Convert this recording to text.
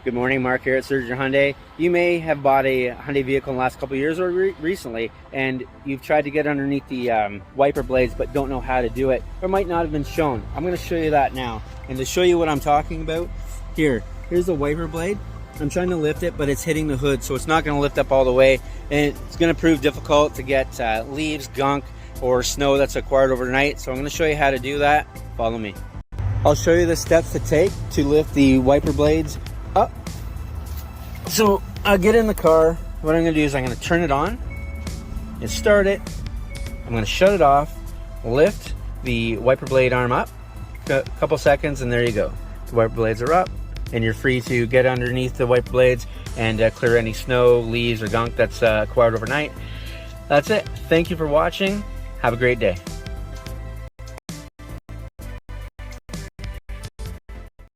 Good morning, Mark here at Surgenor Hyundai. You may have bought a Hyundai vehicle in the last couple of years or recently, and you've tried to get underneath the wiper blades but don't know how to do it, or might not have been shown. I'm going to show you that now. And to show you what I'm talking about, here's the wiper blade. I'm trying to lift it, but it's hitting the hood, so it's not going to lift up all the way, and it's going to prove difficult to get leaves, gunk, or snow that's acquired overnight. So I'm going to show you how to do that. Follow me. I'll show you the steps to take to lift the wiper blades up. So I'll get in the car. What I'm going to do is I'm going to turn it on and start it. I'm going to shut it off, lift the wiper blade arm up, a couple seconds, and there you go. The wiper blades are up, and you're free to get underneath the wiper blades and clear any snow, leaves, or gunk that's acquired overnight. That's it. Thank you for watching. Have a great day.